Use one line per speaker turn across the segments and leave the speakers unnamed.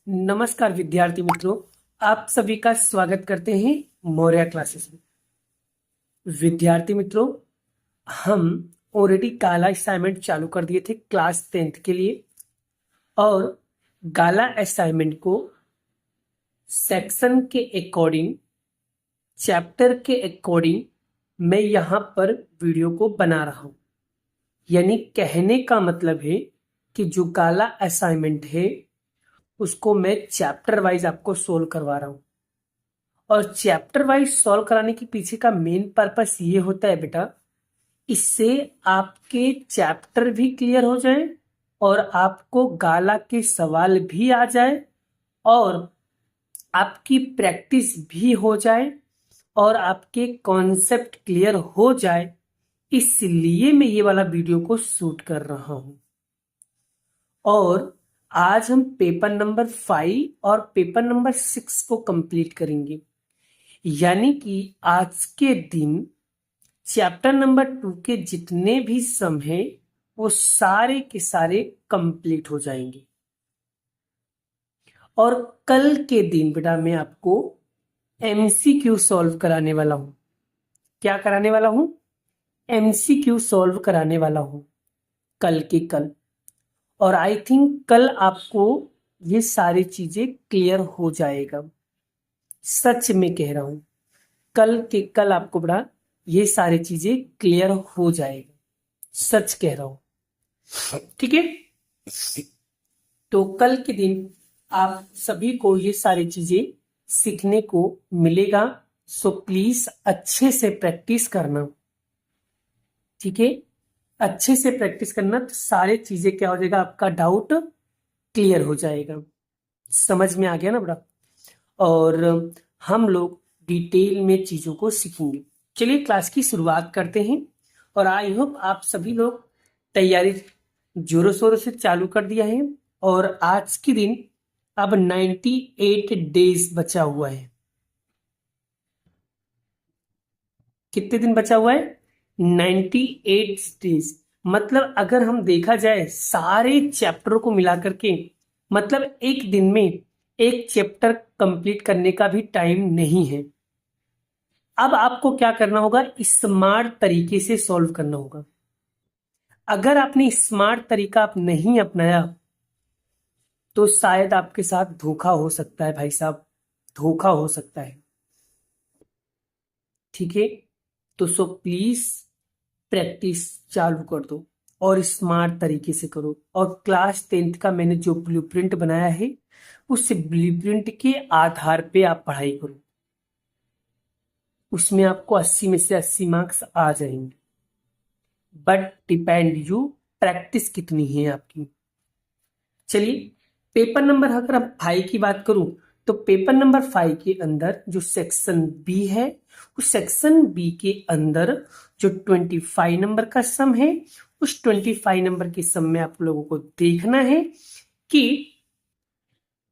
नमस्कार विद्यार्थी मित्रों, आप सभी का स्वागत करते हैं मौर्य क्लासेस में। विद्यार्थी मित्रों, हम ऑलरेडी गाला असाइनमेंट चालू कर दिए थे क्लास 10th के लिए, और गाला असाइनमेंट को सेक्शन के अकॉर्डिंग, चैप्टर के अकॉर्डिंग मैं यहाँ पर वीडियो को बना रहा हूँ। यानी कहने का मतलब है कि जो गाला असाइनमेंट है उसको मैं चैप्टर वाइज आपको सोल्व करवा रहा हूँ। और चैप्टर वाइज सॉल्व कराने के पीछे का मेन पर्पस ये होता है बेटा, इससे आपके चैप्टर भी क्लियर हो जाए और आपको गाला के सवाल भी आ जाए और आपकी प्रैक्टिस भी हो जाए और आपके कॉन्सेप्ट क्लियर हो जाए। इसलिए मैं ये वाला वीडियो को शूट कर रहा हूं। और आज हम पेपर नंबर 5 और पेपर नंबर 6 को कंप्लीट करेंगे। यानी कि आज के दिन चैप्टर नंबर 2 के जितने भी सम हैं वो सारे के सारे कंप्लीट हो जाएंगे। और कल के दिन बेटा मैं आपको एमसीक्यू सॉल्व कराने वाला हूं। क्या कराने वाला हूं? एमसीक्यू सॉल्व कराने वाला हूं कल के कल। और आई थिंक कल आपको ये सारी चीजें क्लियर हो जाएगा। सच में कह रहा हूं, कल के कल आपको बड़ा ये सारी चीजें क्लियर हो जाएगा। सच कह रहा हूं, ठीक है। तो कल के दिन आप सभी को ये सारी चीजें सीखने को मिलेगा। सो प्लीज अच्छे से प्रैक्टिस करना, ठीक है। अच्छे से प्रैक्टिस करना तो सारी चीजें क्या हो जाएगा, आपका डाउट क्लियर हो जाएगा। समझ में आ गया ना बड़ा। और हम लोग डिटेल में चीजों को सीखेंगे। चलिए क्लास की शुरुआत करते हैं। और आई होप आप सभी लोग तैयारी जोरों शोरों से चालू कर दिया है। और आज के दिन अब 98 डेज बचा हुआ है। कितने दिन बचा हुआ है? 98 डेज। मतलब अगर हम देखा जाए सारे चैप्टरों को मिला करके, मतलब एक दिन में एक चैप्टर कंप्लीट करने का भी टाइम नहीं है। अब आपको क्या करना होगा, स्मार्ट तरीके से सॉल्व करना होगा। अगर आपने स्मार्ट तरीका आप नहीं अपनाया तो शायद आपके साथ धोखा हो सकता है भाई साहब, धोखा हो सकता है, ठीक है। तो सो प्लीज प्रैक्टिस चालू कर दो और स्मार्ट तरीके से करो। और क्लास 10th का मैंने जो ब्लूप्रिंट बनाया है उस ब्लूप्रिंट के आधार पे आप पढ़ाई करो। उसमें आपको 80 में से 80 मार्क्स आ जाएंगे। बट डिपेंड यू प्रैक्टिस कितनी है आपकी। चलिए पेपर नंबर, अगर हम 5 की बात करूं तो पेपर नंबर 5 के अंदर जो सेक्शन बी है, उस सेक्शन बी के अंदर जो 25 नंबर का सम है, उस 25 नंबर के सम में आप लोगों को देखना है कि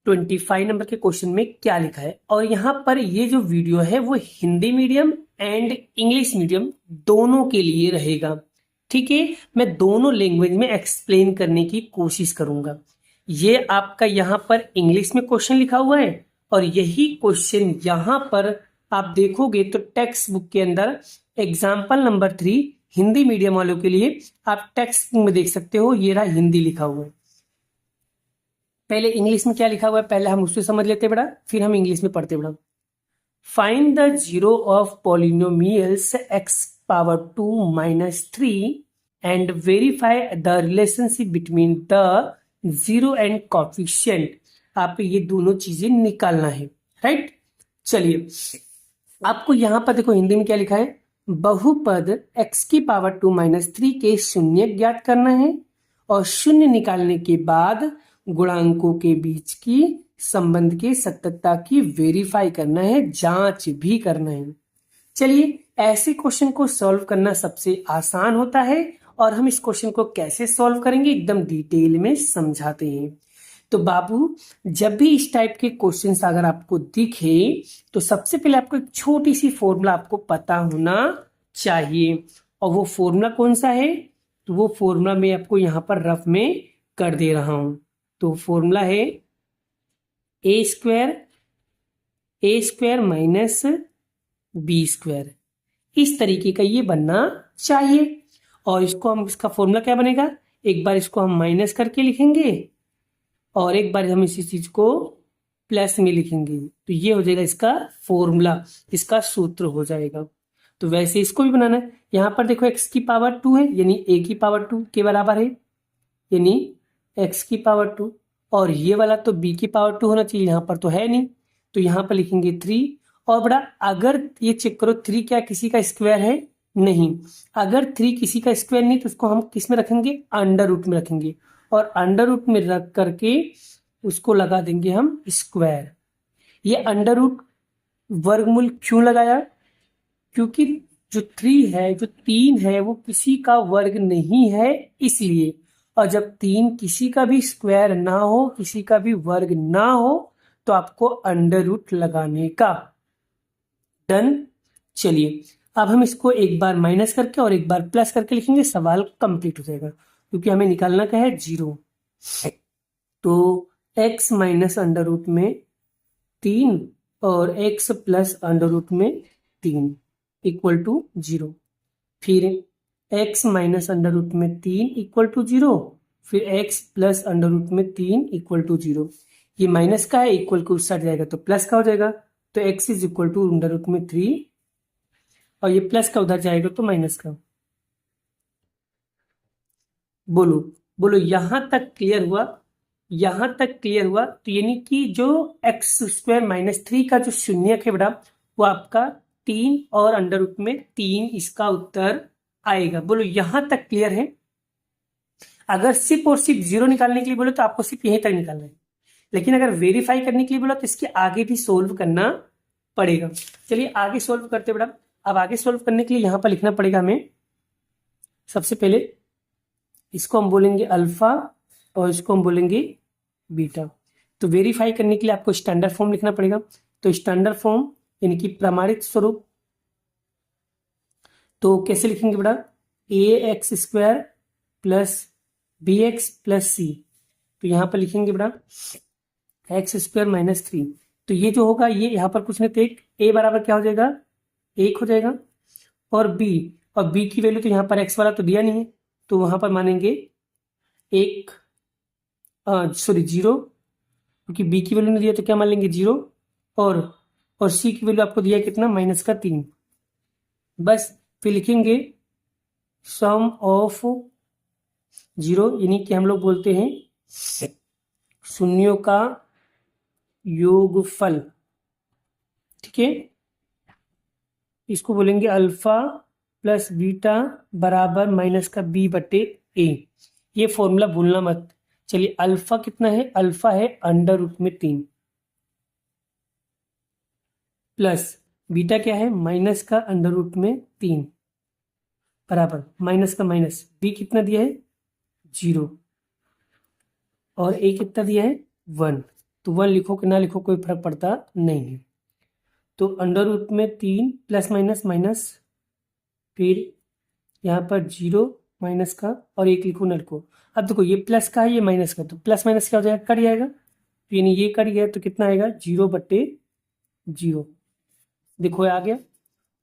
25 नंबर के क्वेश्चन में क्या लिखा है। और यहाँ पर ये जो वीडियो है वो Hindi medium and English medium दोनों के लिए रहेगा, ठीक है। मैं दोनों लैंग्वेज में एक्सप्लेन करने की कोशिश करूंगा। ये आपका यहाँ पर इंग्लिश में क्वेश्चन लिखा हुआ है और यही क्वेश्चन यहाँ पर आप देखोगे तो टेक्स्ट बुक के अंदर एग्जाम्पल नंबर 3 हिंदी मीडियम वालों के लिए आप टेक्स्ट बुक में देख सकते हो। ये रहा हिंदी लिखा हुआ है। पहले इंग्लिश में क्या लिखा हुआ है पहले हम उससे समझ लेते बेटा, फिर हम इंग्लिश में पढ़ते बेटा। Find the zero of polynomials x power 2 minus 3 and verify the relationship between the zero and coefficient. आप ये दोनों चीजें निकालना है, राइट। चलिए आपको यहां पर देखो हिंदी में क्या लिखा है, बहुपद x की पावर 2 माइनस 3 के शून्य ज्ञात करना है और शून्य निकालने के बाद गुणांकों के बीच की संबंध के सत्यता की वेरीफाई करना है, जांच भी करना है। चलिए ऐसे क्वेश्चन को सॉल्व करना सबसे आसान होता है और हम इस क्वेश्चन को कैसे सॉल्व करेंगे एकदम डिटेल में समझाते हैं। तो बाबू जब भी इस टाइप के क्वेश्चंस अगर आपको दिखे तो सबसे पहले आपको एक छोटी सी फॉर्मूला आपको पता होना चाहिए। और वो फॉर्मूला कौन सा है, तो वो फॉर्मूला मैं आपको यहाँ पर रफ में कर दे रहा हूं। तो फॉर्मूला है ए स्क्वायर माइनस बी स्क्वायर, इस तरीके का ये बनना चाहिए। और इसको हम, इसका फॉर्मूला क्या बनेगा, एक बार इसको हम माइनस करके लिखेंगे और एक बार हम इसी चीज को प्लस में लिखेंगे, तो ये हो जाएगा इसका फॉर्मूला, इसका सूत्र हो जाएगा। तो वैसे इसको भी बनाना है। यहाँ पर देखो x की पावर 2 है, यानी a की पावर 2 के बराबर है, यानी x की पावर 2, और ये वाला तो b की पावर 2 होना चाहिए, यहाँ पर तो है नहीं, तो यहाँ पर लिखेंगे 3। और बड़ा, अगर ये चेक करो 3 क्या किसी का स्क्वायर है, नहीं। अगर 3 किसी का स्क्वायर नहीं तो उसको हम किस में रखेंगे, अंडर रूट में रखेंगे, और अंडर रूट में रख करके उसको लगा देंगे हम स्क्वायर। ये अंडर रूट वर्गमूल क्यों लगाया, क्योंकि जो 3 है, जो 3 है वो किसी का वर्ग नहीं है, इसलिए। और जब 3 किसी का भी स्क्वायर ना हो, किसी का भी वर्ग ना हो, तो आपको अंडर रूट लगाने का। डन। चलिए अब हम इसको एक बार माइनस करके और एक बार प्लस करके लिखेंगे, सवाल कंप्लीट हो जाएगा, क्योंकि हमें निकालना क्या है, 0। तो x माइनस अंडर रूट में 3 और x प्लस अंडर रूट में 3 इक्वल टू 0। फिर x माइनस अंडर रूट में 3 इक्वल टू 0, फिर x प्लस अंडर रूट में 3 इक्वल टू 0। ये माइनस का है, इक्वल को उस साइड जाएगा तो प्लस का हो जाएगा, तो x is equal to under root में 3, और ये प्लस का उधर जाएगा तो माइनस का। बोलो बोलो, यहां तक क्लियर हुआ, यहां तक क्लियर हुआ। तो यानी कि जो एक्स स्क्वायर माइनस 3 का जो शून्यक है बेटा, वो आपका 3 और अंडर रूट में 3, इसका उत्तर आएगा। बोलो यहां तक क्लियर है। अगर सिर्फ और सिर्फ 0 निकालने के लिए बोलो तो आपको सिर्फ यहीं तक निकालना है, लेकिन अगर वेरीफाई करने के लिए बोला तो इसके आगे भी सोल्व करना पड़ेगा। चलिए आगे सोल्व करते बेटा। अब आगे सोल्व करने के लिए यहां पर लिखना पड़ेगा हमें, सबसे पहले इसको हम बोलेंगे अल्फा और इसको हम बोलेंगे बीटा। तो वेरीफाई करने के लिए आपको स्टैंडर्ड फॉर्म लिखना पड़ेगा। तो स्टैंडर्ड फॉर्म यानी कि प्रमाणित स्वरूप, तो कैसे लिखेंगे बेटा, a x square plus b x plus c. तो यहां पर लिखेंगे बेटा एक्स स्क्वायर माइनस 3। तो ये जो होगा, ये यहां पर कुछ नहीं तो एक ए बराबर क्या हो जाएगा, 1 हो जाएगा, और बी की वैल्यू तो यहाँ पर एक्स वाला तो दिया नहीं है, तो वहां पर मानेंगे 1, सॉरी 0, क्योंकि बी की वैल्यू नहीं दिया तो क्या मान लेंगे 0, और सी की वैल्यू आपको दिया कितना, माइनस का 3। बस फिर लिखेंगे सम ऑफ 0, यानी कि हम लोग बोलते हैं शून्यों का योगफल। ठीक है, इसको बोलेंगे अल्फा प्लस बीटा बराबर माइनस का बी बटे ए। ये फॉर्मूला भूलना मत। चलिए अल्फा कितना है, अल्फा है अंडर रूट में 3, प्लस बीटा क्या है, माइनस का अंडर रूट में 3 बराबर माइनस का माइनस, बी कितना दिया है 0, और ए कितना दिया है 1। तो 1 लिखो कि ना लिखो कोई फर्क पड़ता नहीं है। तो अंडर रूट में 3 प्लस माइनस माइनस, फिर यहाँ पर 0 माइनस का, और 1 लिखो ना लिखो। अब देखो ये प्लस का है, ये माइनस का, तो प्लस माइनस क्या हो जाएगा, कट जाएगा, तो यानी ये कट गया तो कितना आएगा 0 बटे 0। देखो आ गया।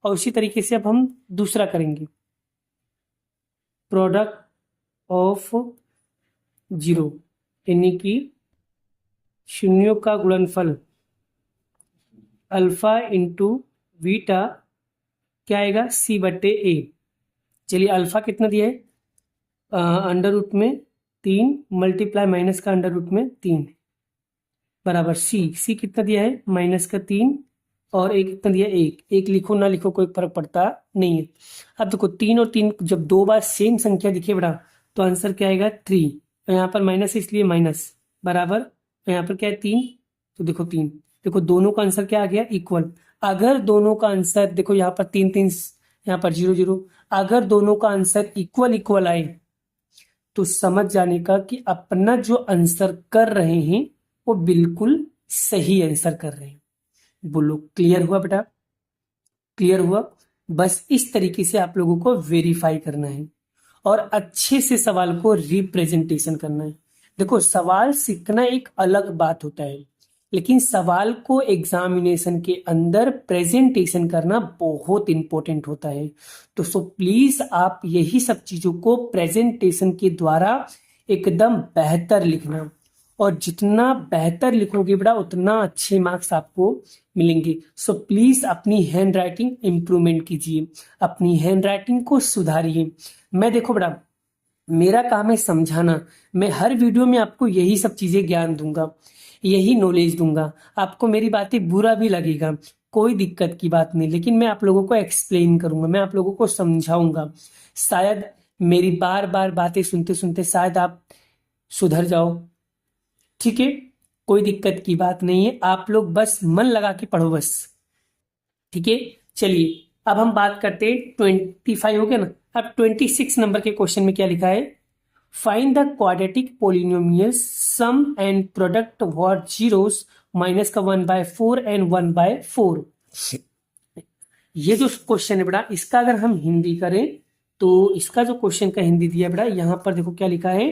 और उसी तरीके से अब हम दूसरा करेंगे, प्रोडक्ट ऑफ 0, यानी कि शून्यों का गुणनफल अल्फा इंटू बीटा क्या आएगा, सी बटे ए। चलिए अल्फा कितना दिया है, अंडर रूट में 3 मल्टीप्लाई माइनस का अंडर रूट में 3 बराबर सी कितना दिया है, माइनस का 3, और एक कितना दिया है 1 लिखो ना लिखो कोई फर्क पड़ता नहीं है। अब देखो 3 और 3 जब 2 बार सेम संख्या दिखे बेटा, तो आंसर क्या आएगा 3, और यहाँ पर माइनस इसलिए माइनस बराबर, और यहाँ पर क्या है 3, तो देखो 3, देखो दोनों का आंसर क्या आ गया, इक्वल। अगर दोनों का आंसर देखो यहाँ पर 3 3, यहाँ पर 0 0, अगर दोनों का आंसर इक्वल आए तो समझ जाने का कि अपना जो आंसर कर रहे हैं वो बिल्कुल सही आंसर कर रहे हैं। बोलो क्लियर हुआ बेटा, क्लियर हुआ। बस इस तरीके से आप लोगों को वेरीफाई करना है और अच्छे से सवाल को रिप्रेजेंटेशन करना है। देखो सवाल सीखना एक अलग बात होता है, लेकिन सवाल को एग्जामिनेशन के अंदर प्रेजेंटेशन करना बहुत इंपॉर्टेंट होता है। तो सो प्लीज आप यही सब चीजों को प्रेजेंटेशन के द्वारा एकदम बेहतर लिखना, और जितना बेहतर लिखोगे बेटा उतना अच्छे मार्क्स आपको मिलेंगे। सो प्लीज अपनी हैंड राइटिंग इंप्रूवमेंट कीजिए, अपनी हैंड राइटिंग को सुधारिए। मैं देखो बेटा, मेरा काम है समझाना, मैं हर वीडियो में आपको यही सब चीजें ज्ञान दूंगा, यही नॉलेज दूंगा। आपको मेरी बातें बुरा भी लगेगा, कोई दिक्कत की बात नहीं, लेकिन मैं आप लोगों को एक्सप्लेन करूंगा, मैं आप लोगों को समझाऊंगा। शायद मेरी बार बार बातें सुनते सुनते शायद आप सुधर जाओ, ठीक है, कोई दिक्कत की बात नहीं है, आप लोग बस मन लगा के पढ़ो बस, ठीक है। चलिए अब हम बात करते हैं, 25 हो गया ना, अब 26 नंबर के क्वेश्चन में क्या लिखा है, find the quadratic polynomials sum and product what zeros minus का 1/4 एंड 1/4। ये जो क्वेश्चन है बेटा, इसका अगर हम हिंदी करें तो इसका जो क्वेश्चन का हिंदी दिया बेटा, यहां पर देखो क्या लिखा है,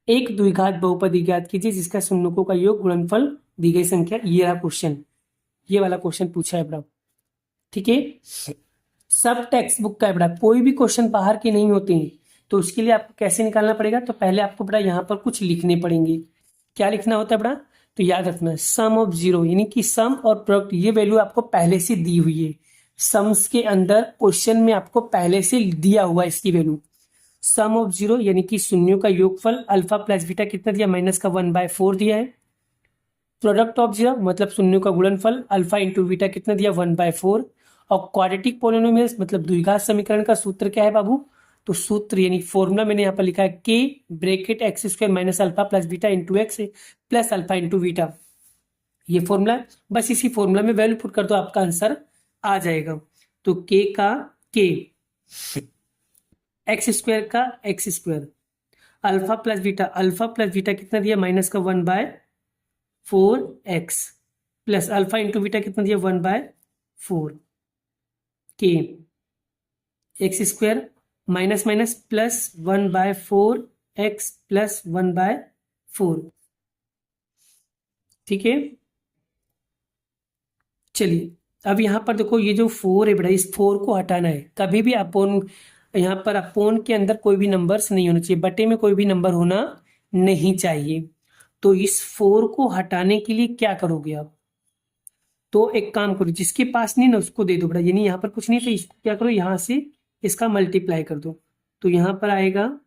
एक द्विघात बहुपदी ज्ञात कीजिए जिसका शून्यकों का योग गुणनफल दी गई संख्या। ये रहा क्वेश्चन, ये वाला क्वेश्चन पूछा है बेटा, ठीक है। सब टेक्स्ट बुक का है बेटा, कोई भी क्वेश्चन बाहर के नहीं होते हैं। तो उसके लिए आपको कैसे निकालना पड़ेगा, तो पहले आपको बेटा यहाँ पर कुछ लिखने पड़ेंगे। क्या लिखना होता है बेटा, तो याद रखना, सम ऑफ जीरो, यानी कि सम और प्रोडक्ट, ये वैल्यू आपको पहले से दी हुई है। सम्स के अंदर क्वेश्चन में आपको पहले से दिया हुआ है इसकी वैल्यू। सम ऑफ जीरो यानी कि शून्यों का योगफल, अल्फा प्लस बीटा कितना दिया, माइनस का 1/4 दिया है। प्रोडक्ट ऑफ जीरो मतलब शून्यों का गुणनफल, अल्फा इंटू बीटा कितना दिया, 1/4। और क्वाड्रेटिक पोलिनोमियल्स मतलब द्विघात समीकरण का सूत्र क्या है बाबू, तो सूत्र यानी फॉर्मूला मैंने यहाँ पर लिखा है के bracket x square minus alpha plus beta into x plus alpha into beta, ये फॉर्मूला। बस इसी फॉर्मूला में वैल्यू पुट कर दो, आपका आंसर आ जाएगा। तो के का के, एक्स स्क्वायर का x square, alpha plus beta कितना दिया, माइनस का 1/4 x plus alpha into beta कितना दिया, 1/4 के, x square minus minus plus 1/4 x plus 1/4, ठीक है। चलिए अब यहाँ पर देखो, ये जो 4 है बेटा, इस 4 को हटाना है। कभी भी अपोन, यहाँ पर अपोन के अंदर कोई भी नंबर्स नहीं होना चाहिए, बटे में कोई भी नंबर होना नहीं चाहिए। तो इस 4 को हटाने के लिए क्या करोगे आप, तो एक काम करो, जिसके पास नहीं ना उसको दे दो बेटा, यानी यहाँ पर कुछ नहीं तो इसको क्या करो, यहाँ से इसका मल्टीप्लाई कर दो। तो यहाँ पर आएगा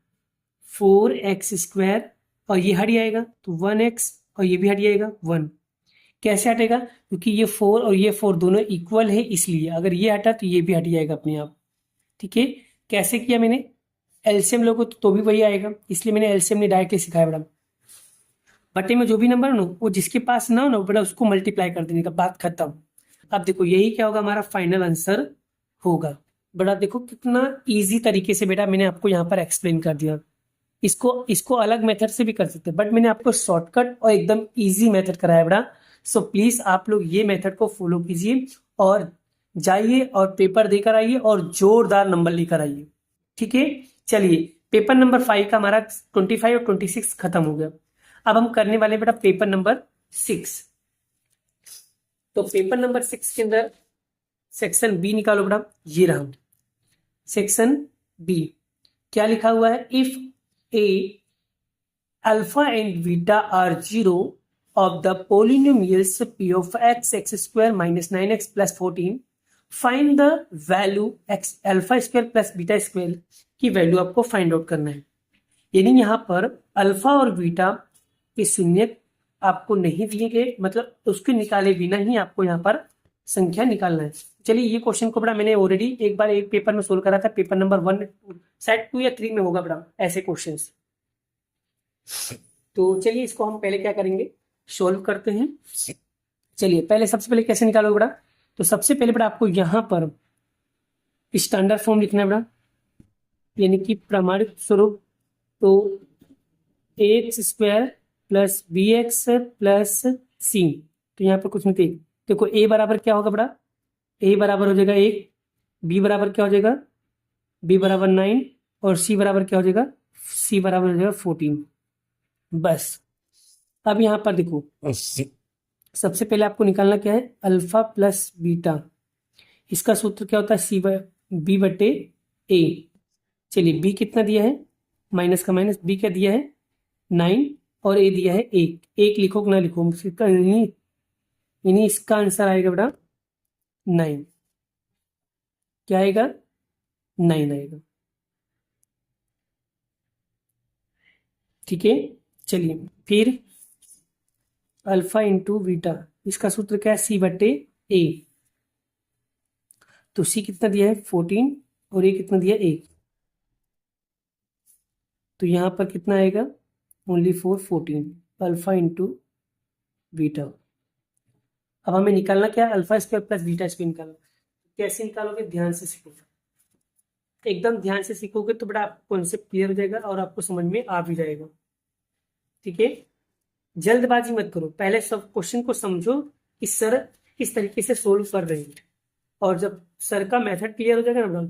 4x स्क्वायर और ये हट जाएगा तो 1x, और ये भी हट जाएगा 1। कैसे हटेगा, क्योंकि ये 4 और ये 4 दोनों इक्वल है, इसलिए अगर ये हटा तो ये भी हट जाएगा अपने आप, ठीक है। कैसे किया मैंने, एलसीएम लोगों तो भी वही आएगा, इसलिए मैंने एलसीएम ने डायरेक्टली सिखाया बेटा। बटे में जो भी नंबर हो वो जिसके पास ना हो ना बेटा, उसको मल्टीप्लाई कर देने का, बात खत्म। अब देखो यही क्या होगा, हमारा फाइनल आंसर होगा। बेटा देखो कितना इजी तरीके से बेटा मैंने आपको यहाँ पर एक्सप्लेन कर दिया। इसको अलग मेथड से भी कर सकते हैं, बट मैंने आपको शॉर्टकट और एकदम इजी मेथड कराया बेटा। सो प्लीज आप लोग ये मेथड को फॉलो कीजिए और जाइए और पेपर देकर आइए और जोरदार नंबर लेकर आइए, ठीक है। चलिए पेपर नंबर 5 का हमारा 25 और 26 खत्म हो गया। अब हम करने वाले बेटा पेपर नंबर 6। तो पेपर नंबर 6 के अंदर सेक्शन बी निकालो बेटा, ये रहा सेक्शन बी। क्या लिखा हुआ है, if a alpha and beta are zero of the polynomials p of x square minus 9x plus 14, find the value x alpha square plus beta square की वैल्यू आपको फाइंड आउट करना है। यानी यहाँ पर अल्फा और बीटा के शून्य आपको नहीं दिए गए, मतलब उसके निकाले बिना ही आपको यहाँ पर संख्या निकालना है। चलिए ये क्वेश्चन को बड़ा मैंने ऑलरेडी एक बार एक पेपर में सोल्व करा था, पेपर नंबर 1 शायद 2 या 3 में होगा बड़ा ऐसे क्वेश्चंस। तो चलिए इसको हम पहले क्या करेंगे, सोल्व करते हैं। चलिए पहले सबसे पहले कैसे निकालोगे बेटा, तो सबसे पहले बेटा आपको यहां पर स्टैंडर्ड फॉर्म लिखना है बेटा, यानी कि प्रमाणित स्वरूप। तो x square plus b x plus c, तो यहाँ पर कुछ नहीं, देखो ए बराबर क्या होगा बेटा, ए बराबर हो जाएगा 1, बी बराबर क्या हो जाएगा, बी बराबर 9, और सी बराबर क्या हो जाएगा, सी बराबर हो जाएगा 14। बस अब यहाँ पर देखो सबसे पहले आपको निकालना क्या है, अल्फा प्लस बीटा। इसका सूत्र क्या होता है, बी बटे ए। चलिए बी कितना दिया है, माइनस का माइनस, बी क्या दिया है 9 और ए दिया है 1। एक लिखो कि ना लिखो, इसका यानी इसका आंसर आएगा बेटा 9। क्या आएगा, 9 आएगा। ठीक है, चलिए फिर अल्फा इंटू बीटा, इसका सूत्र क्या है, सी बटे ए। तो सी कितना दिया है 14 और ए कितना दिया है 1, तो यहाँ पर कितना आएगा only for 14 alpha into beta. अब हमें निकालना क्या है, alpha square plus beta square निकालना। कैसे निकालोगे, ध्यान से सीखोगे, एकदम ध्यान से सीखोगे तो बड़ा आपको कॉन्सेप्ट क्लियर हो जाएगा और आपको समझ में आ भी जाएगा। ठीक है, जल्दबाजी मत करो, पहले सब क्वेश्चन को समझो कि सर किस तरीके से सोल्व कर रहे हैं, और जब सर का मेथड क्लियर हो जाएगा ना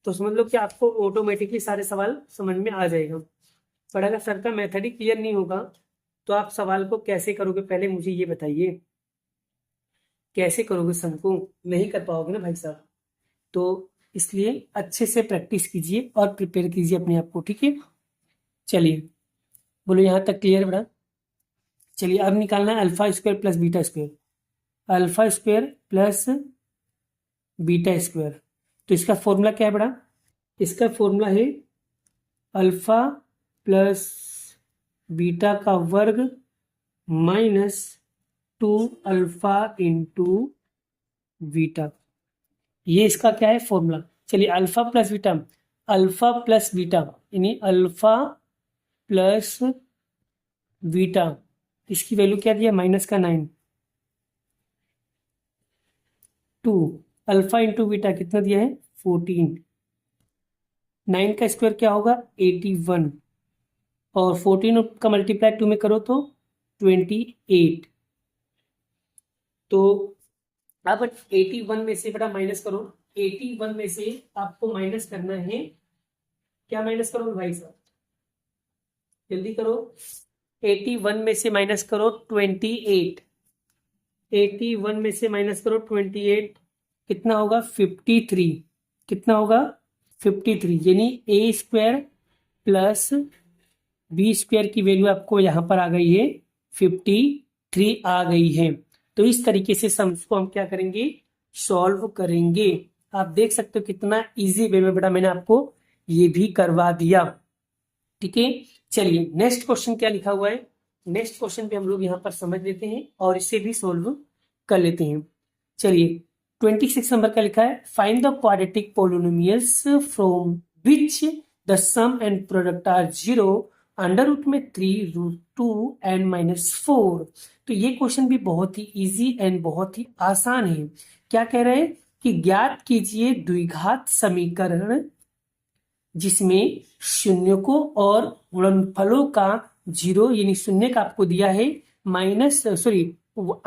तो समझ लो कि आपको ऑटोमेटिकली सारे सवाल समझ में आ जाएगा। पर अगर सर का मेथड ही क्लियर नहीं होगा तो आप सवाल को कैसे करोगे, पहले मुझे ये बताइए, कैसे करोगे, सर को नहीं कर पाओगे ना भाई साहब। तो इसलिए अच्छे से प्रैक्टिस कीजिए और प्रिपेयर कीजिए अपने आप को। ठीक है, चलिए बोलो यहाँ तक क्लियर बेटा। चलिए अब निकालना है alpha square plus beta square. Alpha square plus beta square, तो इसका फॉर्मूला क्या है बेटा, इसका फॉर्मूला है अल्फा प्लस बीटा का वर्ग माइनस 2 अल्फा इंटू बीटा। ये इसका क्या है फॉर्मूला। चलिए alpha plus beta, alpha plus beta यानी अल्फा प्लस बीटा, इसकी वैल्यू क्या दिया माइनस का 9, 2 अल्फा इंटू बीटा कितना दिया है 14, 9 का स्क्वायर क्या होगा 81, और 14 का मल्टीप्लाई 2 में करो तो 28। तो अब 81 में से बड़ा माइनस करो, 81 में से आपको माइनस करना है, क्या माइनस करो भाई साहब, जल्दी करो, 81 में से माइनस करो 28, 81 में से माइनस करो 28, कितना होगा 53, कितना होगा 53, यानी ए स्क्वायर प्लस बी स्क्वायर की वैल्यू आपको यहाँ पर आ गई है 53 आ गई है। तो इस तरीके से सम्स को हम क्या करेंगे, सॉल्व करेंगे। आप देख सकते हो कितना इजी वे में बेटा मैंने आपको ये भी करवा दिया। ठीक है, चलिए नेक्स्ट क्वेश्चन क्या लिखा हुआ है, नेक्स्ट क्वेश्चन पे हम लोग यहाँ पर समझ लेते हैं और इसे भी सोल्व कर लेते हैं। चलिए 26 नंबर का लिखा है, find the quadratic polynomials from which the sum and product are 0 under root में 3 रूट 2 एंड -4। तो ये क्वेश्चन भी बहुत ही इजी एंड बहुत ही आसान है। क्या कह रहे हैं कि ज्ञात कीजिए द्विघात समीकरण जिसमें शून्यकों और गुणनफलों का 0 यानी शून्य का आपको दिया है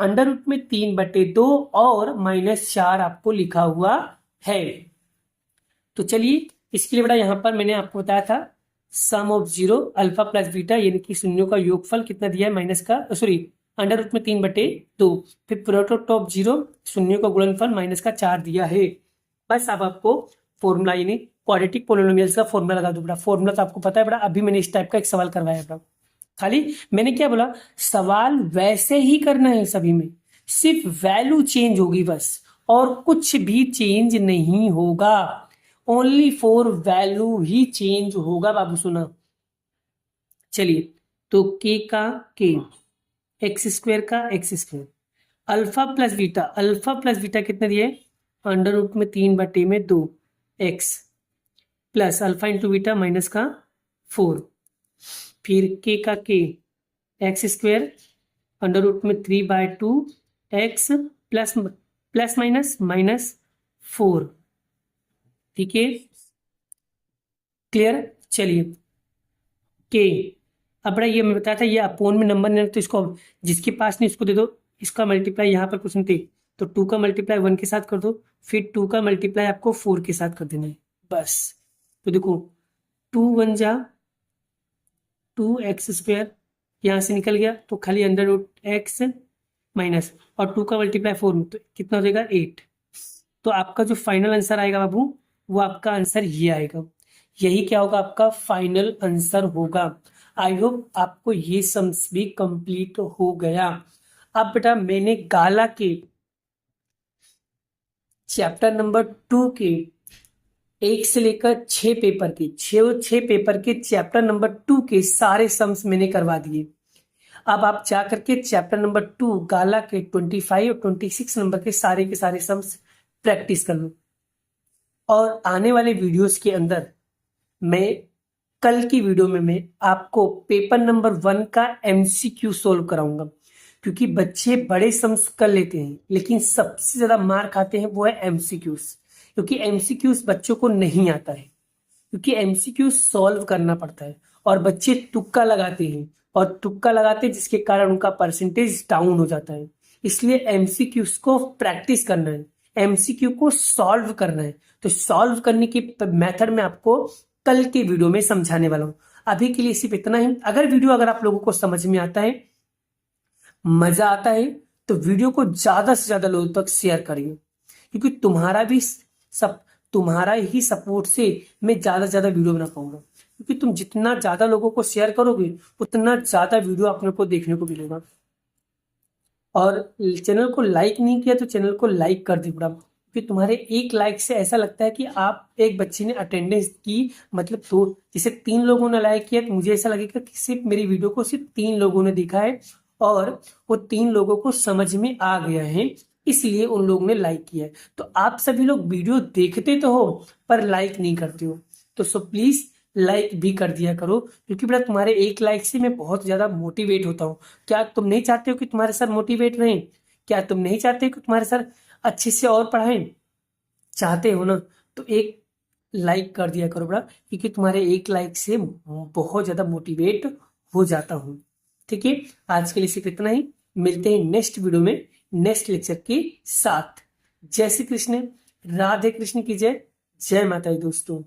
अंडर रूट में 3/2 और -4 आपको लिखा हुआ है। तो चलिए इसके लिए बेटा यहाँ पर मैंने आपको बताया था सम ऑफ 0 अल्फा प्लस बीटा यानी कि शून्यों का योगफल कितना दिया है अंडर रूट में 3/2, फिर प्रोडक्ट ऑफ 0 शून्यों का गुणनफल -4 दिया है। बस अब आपको फॉर्मूला यानी क्वाड्रेटिक पोलिनोमियल्स का फॉर्मूला लगा दो बेटा। फॉर्मूला तो आपको पता है बेटा, अभी मैंने इस टाइप का एक सवाल करवाया बेटा। खाली मैंने क्या बोला, सवाल वैसे ही करना है सभी में, सिर्फ वैल्यू चेंज होगी बस, और कुछ भी चेंज नहीं होगा, only for value he change होगा बाबू सुना। चलिए तो के का के, एक्स स्क्वायर का x square, alpha plus beta कितने दिए अंडर रूट में 3/2 x plus alpha into beta minus का 4, फिर के का के एक्स स्क्वायर अंडर रूट में 3/2 एक्स प्लस प्लस माइनस -4। ठीक है क्लियर। चलिए के, अब बड़ा ये मैं बताया था ये अपोन में नंबर नहीं, तो इसको जिसके पास नहीं उसको दे दो, इसका मल्टीप्लाई यहाँ पर कुछ नहीं थे तो 2 का मल्टीप्लाई 1 के साथ कर दो, फिर 2 का मल्टीप्लाई आपको 4 के साथ कर देना है बस। तो देखो 2 1 जा 2 एक्स स्क्वायर, यहाँ से निकल गया तो खाली अंडर रूट एक्स माइनस, और 2 का मल्टीप्लाई 4 में, तो कितना हो जाएगा 8। तो आपका जो फाइनल आंसर आएगा बाबू, वो आपका आंसर ये आएगा। यही क्या होगा, आपका फाइनल आंसर होगा। आई होप आपको ये सम्स भी कंप्लीट हो गया। अब बेटा मैंने गाला के चैप्टर नंबर 2 के 1 से लेकर 6 पेपर के 6 पेपर के चैप्टर नंबर 2 के सारे सम्स मैंने करवा दिए। अब आप जा करके चैप्टर नंबर 2 गाला के 25 और 26 नंबर के सारे सम्स प्रैक्टिस कर लो। और आने वाले वीडियोस के अंदर मैं कल की वीडियो में मैं आपको पेपर नंबर 1 का एमसीक्यू सोल्व कराऊंगा, क्योंकि बच्चे बड़े सम्स कर लेते हैं लेकिन सबसे ज्यादा मार खाते हैं वो है एमसीक्यूज, क्योंकि एमसीक्यूज बच्चों को नहीं आता है, क्योंकि एमसीक्यू सॉल्व करना पड़ता है और बच्चे तुक्का लगाते हैं, और तुक्का लगाते हैं जिसके कारण उनका परसेंटेज डाउन हो जाता है। इसलिए एमसीक्यूज को प्रैक्टिस करना है, एमसीक्यू को सॉल्व करना है। तो सॉल्व करने की मेथड में आपको कल के वीडियो में समझाने वाला हूं। अभी के लिए सिर्फ इतना ही। अगर आप लोगों को समझ में आता है, मजा आता है, तो वीडियो को ज्यादा से ज्यादा लोगों तक शेयर करिए, क्योंकि तुम्हारा ही सपोर्ट से मैं ज्यादा से ज्यादा वीडियो बना पाऊंगा। क्योंकि तुम जितना ज्यादा लोगों को शेयर करोगे उतना ज्यादा वीडियो अपने को देखने को मिलेगा। और चैनल को लाइक नहीं किया तो चैनल को लाइक कर दीजिए, क्योंकि तुम्हारे एक लाइक से ऐसा लगता है कि आप एक बच्चे ने अटेंडेंस की, मतलब तो जैसे 3 लोगों ने लाइक किया तो मुझे ऐसा लगेगा कि सिर्फ मेरी वीडियो को सिर्फ 3 लोगों ने देखा है और वो 3 लोगों को समझ में आ गया है, इसलिए उन लोगों ने लाइक किया है। तो आप सभी लोग वीडियो देखते तो हो पर लाइक नहीं करते हो, तो सो प्लीज लाइक भी कर दिया करो, क्योंकि बेटा तुम्हारे एक लाइक से मैं बहुत ज्यादा मोटिवेट होता हूँ। क्या तुम नहीं चाहते हो कि तुम्हारे सर मोटिवेट रहें? क्या तुम नहीं चाहते हो कि तुम्हारे सर अच्छे से और पढ़ाएं? चाहते हो ना, तो एक लाइक कर दिया करो बेटा, क्योंकि तुम्हारे एक लाइक से बहुत ज्यादा मोटिवेट हो जाता हूँ। ठीक है, आज के लिए सिर्फ इतना ही। मिलते हैं नेक्स्ट वीडियो में नेक्स्ट लेक्चर के साथ। जय श्री कृष्ण, राधे कृष्ण की जय, जय माता दी दोस्तों।